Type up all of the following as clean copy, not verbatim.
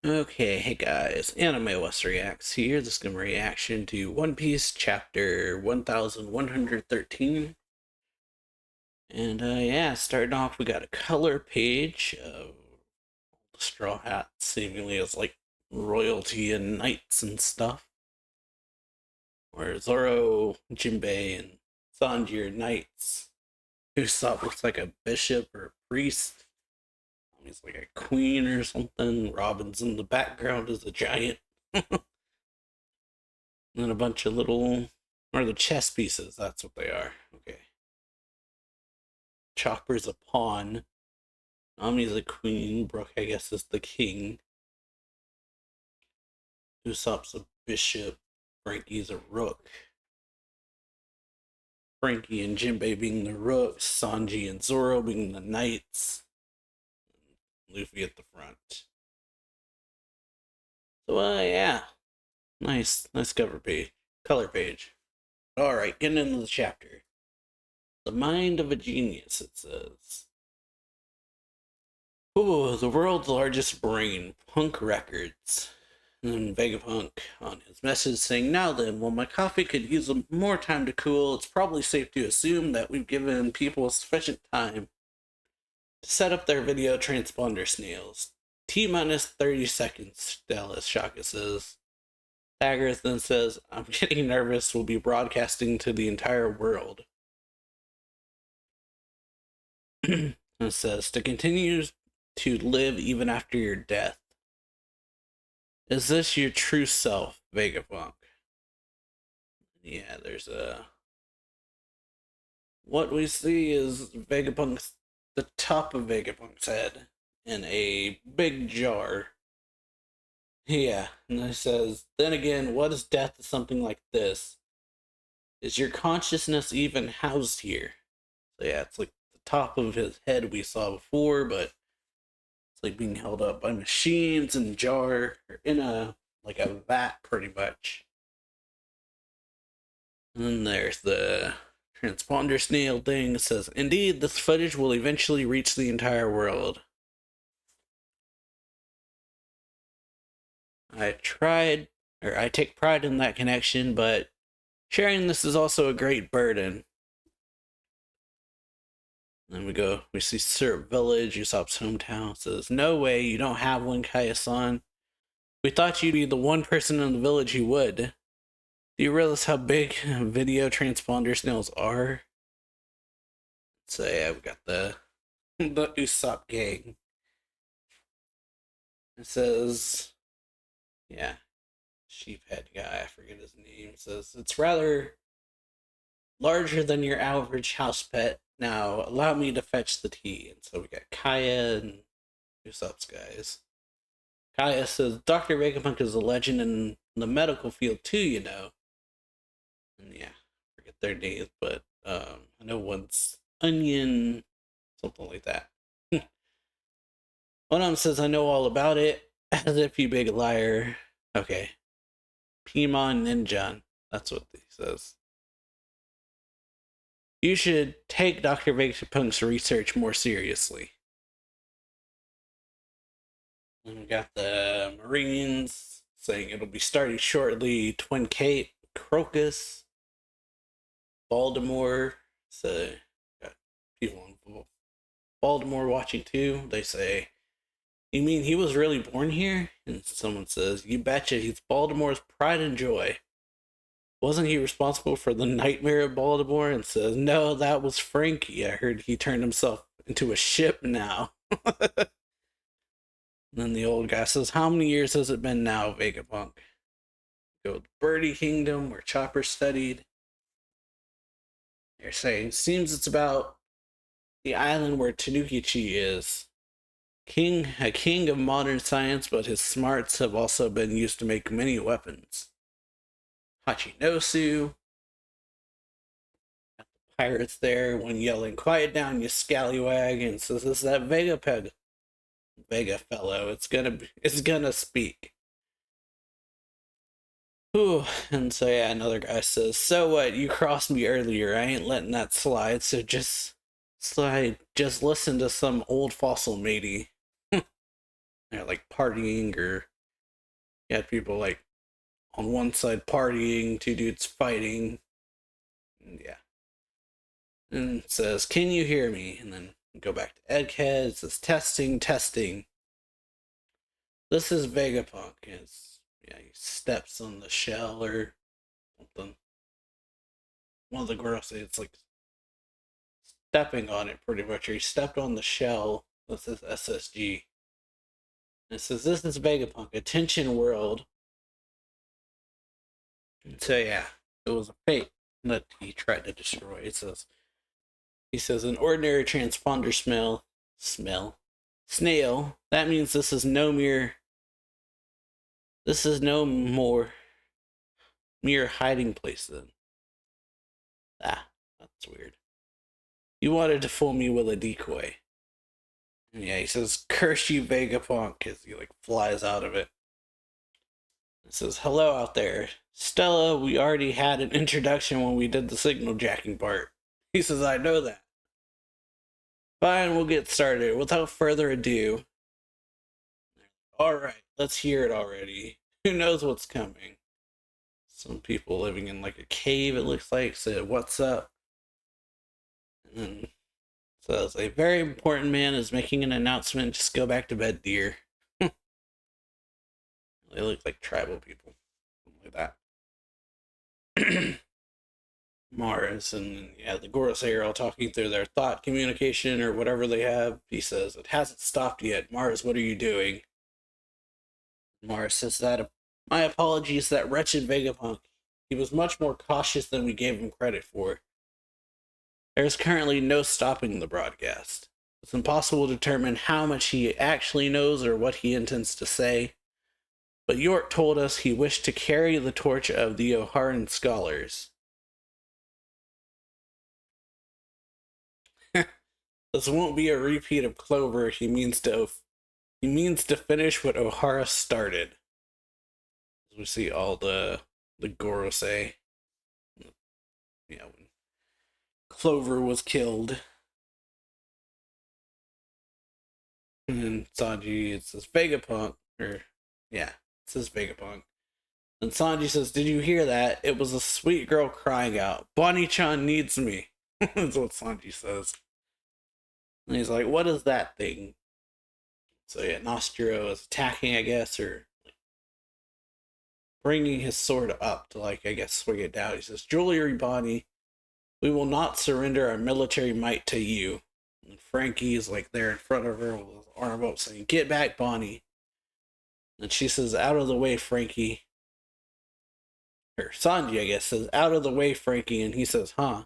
Okay, hey guys, AnimeWestReacts here. This is going to be a reaction to One Piece chapter 1113. And yeah, starting off, we got a color page of the Straw Hats, seemingly as like royalty and knights and stuff. Where Zoro, Jinbei, and Sanji are knights. Usopp looks like a bishop or a priest. He's like a queen or something. Robin's in the background as a giant. And a bunch of little, or the chess pieces, that's what they are. Okay. Chopper's a pawn. Nami's a queen. Brook, I guess, is the king. Usopp's a bishop. Frankie's a rook. Frankie and Jinbei being the rooks. Sanji and Zoro being the knights. Luffy at the front. So, yeah. Nice cover page. Color page. Alright, getting into the chapter. The mind of a genius, it says. Oh, the world's largest brain, Punk Records. And then Vegapunk on his message saying, "Now then, while my coffee could use more time to cool, it's probably safe to assume that we've given people sufficient time to set up their video transponder snails. T-minus 30 seconds, Dallas Shaka says. Taggers then says, "I'm getting nervous, we'll be broadcasting to the entire world." And it says, "To continue to live even after your death. Is this your true self, Vegapunk?" Yeah, there's a... What we see is Vegapunk's... the top of Vegapunk's head in a big jar. Yeah, and it says, "Then again, what is death to something like this? Is your consciousness even housed here?" So yeah, it's like the top of his head we saw before, but it's like being held up by machines in a jar, or in a, like a vat, pretty much. And then there's the transponder snail thing. It says, "Indeed, this footage will eventually reach the entire world. I take pride in that connection, but sharing this is also a great burden." Then we see Syrup Village, Usopp's hometown. It says, "No way, you don't have one, Kaya-san. We thought you'd be the one person in the village who would. Do you realize how big video transponder snails are?" So yeah, we got the Usopp gang. It says, yeah, sheephead guy, I forget his name. It says, "It's rather larger than your average house pet. Now, allow me to fetch the tea." And so we got Kaya and Usopp's guys. Kaya says, "Dr. Vegapunk is a legend in the medical field too, you know." And yeah, I forget their names, but I know one's Onion, something like that. One of them says, "I know all about it." As if, you big liar. Okay. Pimon Ninjan. That's what he says. "You should take Dr. Vegapunk's research more seriously." And we got the Marines saying it'll be starting shortly. Twin Cape, Crocus, Baltimore. So, got people in Baltimore watching too. They say, "You mean he was really born here?" And someone says, "You betcha, he's Baltimore's pride and joy. Wasn't he responsible for the nightmare of Baltimore?" And says, "No, that was Frankie. I heard he turned himself into a ship now." And then the old guy says, "How many years has it been now, Vegapunk?" Go to Birdie Kingdom, where Chopper studied. They're saying, "Seems it's about the island where Tanukichi is. A king of modern science, but his smarts have also been used to make many weapons. Hachinosu." Got the pirates there, one yelling, "Quiet down, you scallywag," and says, "This is that Vega fellow. It's gonna speak." Ooh, and so yeah, another guy says, "So what? You crossed me earlier. I ain't letting that slide. So just slide. Just listen to some old fossil matey." They're like partying or You had people like on one side partying, two dudes fighting. And yeah. And it says, "Can you hear me?" And then go back to Egghead. It says, "Testing, testing. This is Vegapunk." He steps on the shell or something. One of the girls say it's like stepping on it pretty much, or he stepped on the shell with his SSG. And it says, "This is Vegapunk. Attention world." And so yeah, it was a fate that he tried to destroy. He says, "An ordinary transponder snail. That means this is no more mere hiding place then." Ah, that's weird. "You wanted to fool me with a decoy." And yeah, he says, "Curse you, Vegapunk," as he like flies out of it. It says, "Hello out there. Stella, we already had an introduction when we did the signal jacking part." He says, "I know that." "Fine, we'll get started. Without further ado." "Alright, let's hear it already. Who knows what's coming?" Some people living in like a cave, it looks like, said, "What's up?" And then says, "A very important man is making an announcement. Just go back to bed, dear." They look like tribal people. Something like that. Mars and yeah, the Gorosei are all talking through their thought communication or whatever they have. He says, "It hasn't stopped yet. Mars, what are you doing?" Mars says that, "My apologies, that wretched Vegapunk. He was much more cautious than we gave him credit for. There is currently no stopping the broadcast. It's impossible to determine how much he actually knows or what he intends to say. But York told us he wished to carry the torch of the O'Haran scholars." "This won't be a repeat of Clover. He means to finish what O'Hara started." As we see all the Gorosei. Yeah, when Clover was killed. And then Sanji, it says Vegapunk, or yeah, it says Vegapunk. And Sanji says, "Did you hear that? It was a sweet girl crying out. Bonnie-chan needs me." That's what Sanji says. And he's like, "What is that thing?" So yeah, Nostro is attacking, I guess, or bringing his sword up to like, I guess, swing it down. He says, "Jewelry, Bonnie. We will not surrender our military might to you." And Frankie is like there in front of her with his arm up saying, "Get back, Bonnie." And she says, "Out of the way, Frankie." Or Sanji, I guess, says, "Out of the way, Frankie." And he says, "Huh?"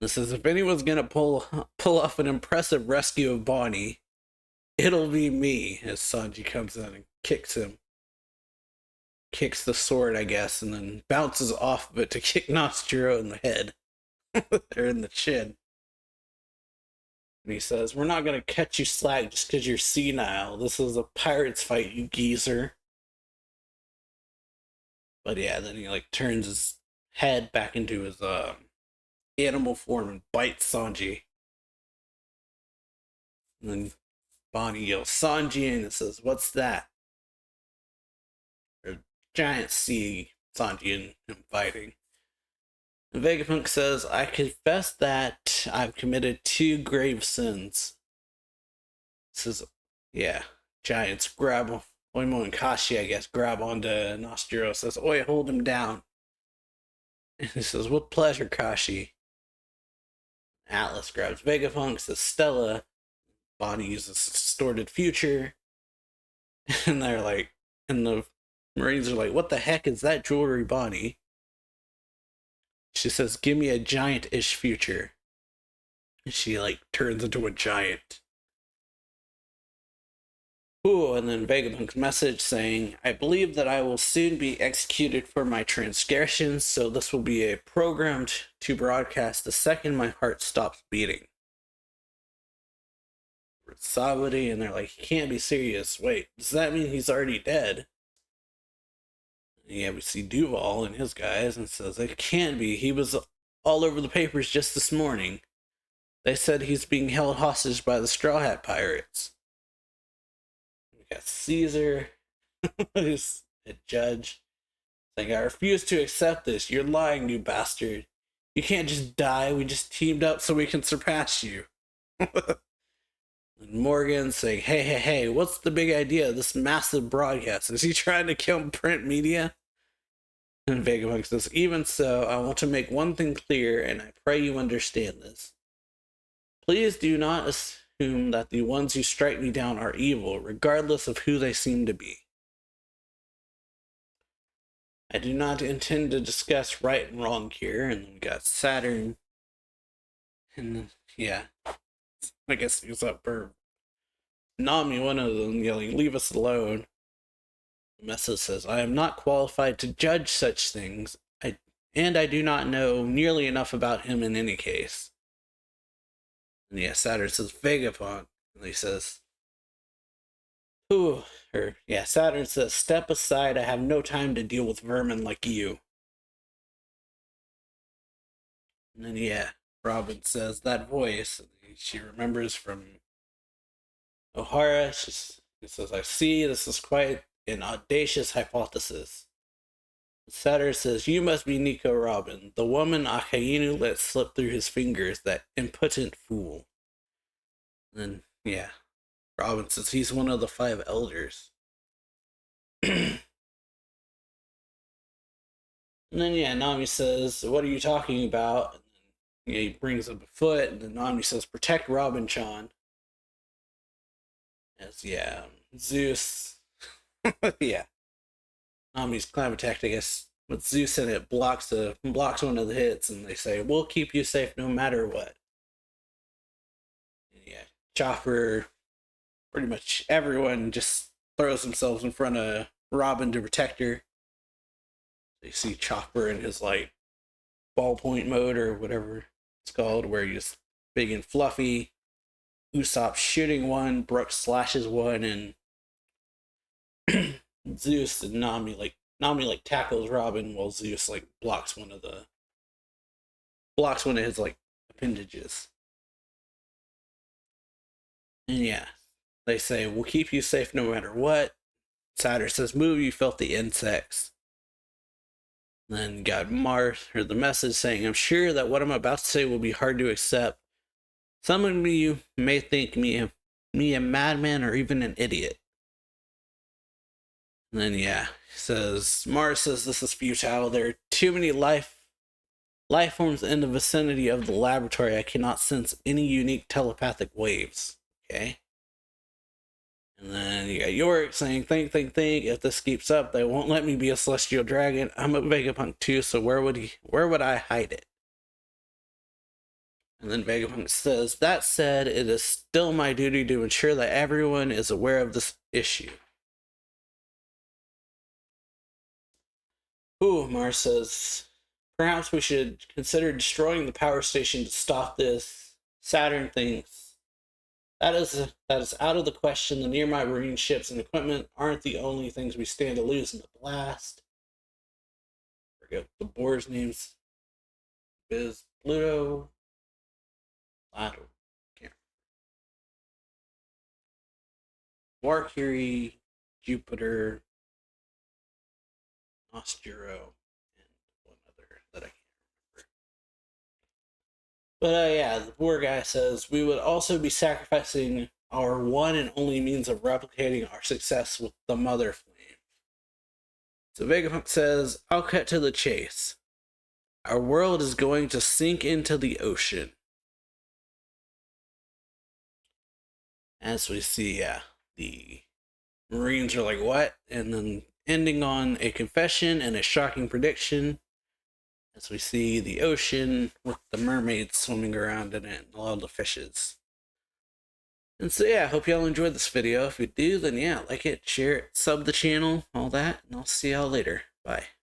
And says, "If anyone's gonna pull off an impressive rescue of Bonnie, it'll be me." As Sanji comes in and kicks the sword, I guess, and then bounces off of it to kick Nostro in the head. Or in the chin. And he says, "We're not going to cut you slack just because you're senile. This is a pirate's fight, you geezer." But yeah, then he like turns his head back into his animal form and bites Sanji. And then Bonnie yells, "Sanji," and it says, "What's that?" A giant sea, Sanji and him fighting. And Vegapunk says, "I confess that I've committed two grave sins." Says, yeah, giants grab Oimo and Kashi, I guess, grab onto Nostro. Says, "Oi, hold him down." And he says, "With pleasure, Kashi." Atlas grabs Vegapunk, says, "Stella." Bonnie uses distorted future. And they're like, and the Marines are like, "What the heck is that jewelry, Bonnie?" She says, "Give me a giant-ish future." And she like turns into a giant. Ooh, and then Vegapunk's message saying, "I believe that I will soon be executed for my transgressions, so this will be a programmed to broadcast the second my heart stops beating." Sabati, and they're like, "He can't be serious. Wait, does that mean he's already dead?" Yeah, we see Duval and his guys, and says, "It can't be. He was all over the papers just this morning. They said he's being held hostage by the Straw Hat Pirates." We got Caesar, who's judge. Like, I refuse to accept this. You're lying, you bastard. You can't just die. We just teamed up so we can surpass you. And Morgan saying, hey, what's the big idea of this massive broadcast? Is he trying to kill print media? And Vegapunk says, even so, I want to make one thing clear, and I pray you understand this. Please do not assume that the ones who strike me down are evil, regardless of who they seem to be. I do not intend to discuss right and wrong here. And then we got Saturn. And yeah, I guess he was up for Nami, one of them, yelling, leave us alone. The message says, I am not qualified to judge such things, and I do not know nearly enough about him in any case. And yeah, Saturn says, Vegapunk. And he says, Saturn says, step aside, I have no time to deal with vermin like you. And then yeah, Robin says, that voice, and she remembers from O'Hara. She says, I see, this is quite an audacious hypothesis. Saturn says, you must be Nico Robin, the woman Akainu let slip through his fingers, that impotent fool. And then, yeah, Robin says he's one of the 5 elders. And then, yeah, Nami says, what are you talking about? And then, yeah, he brings up a foot, and then Nami says, protect Robin-chan. As, yeah, Zeus, yeah. Nami's climate attack, I guess, with Zeus in it, blocks one of the hits, and they say, we'll keep you safe no matter what. And yeah, Chopper, pretty much everyone just throws themselves in front of Robin to protect her. You see Chopper in his, like, ballpoint mode or whatever it's called, where he's big and fluffy. Usopp's shooting one, Brooks slashes one, and Zeus and Nami tackles Robin while Zeus like blocks one of his like appendages. And yeah, they say, we'll keep you safe no matter what. Saturn says, move, you filthy insects. And then you got the message saying, I'm sure that what I'm about to say will be hard to accept. Some of you may think me a madman or even an idiot. And then yeah, he says, Mars says this is futile. There are too many life forms in the vicinity of the laboratory. I cannot sense any unique telepathic waves. Okay. And then you got Yorick saying, think. If this keeps up, they won't let me be a celestial dragon. I'm a Vegapunk too, so where would I hide it? And then Vegapunk says, that said, it is still my duty to ensure that everyone is aware of this issue. Mars says, perhaps we should consider destroying the power station to stop this. Saturn thinks, that is out of the question. The nearby marine ships and equipment aren't the only things we stand to lose in the blast. I forget the boar's names. Is Pluto, Plato, can't remember. Mercury, Jupiter, Ostero, and one other that I can't remember. But yeah, the poor guy says, we would also be sacrificing our one and only means of replicating our success with the Mother Flame. So Vegapunk says, I'll cut to the chase. Our world is going to sink into the ocean. As we see, yeah, the Marines are like, what? And then ending on a confession and a shocking prediction. As we see the ocean with the mermaids swimming around in it and all the fishes. And so yeah, I hope y'all enjoyed this video. If you do, then yeah, like it, share it, sub the channel, all that, and I'll see y'all later. Bye.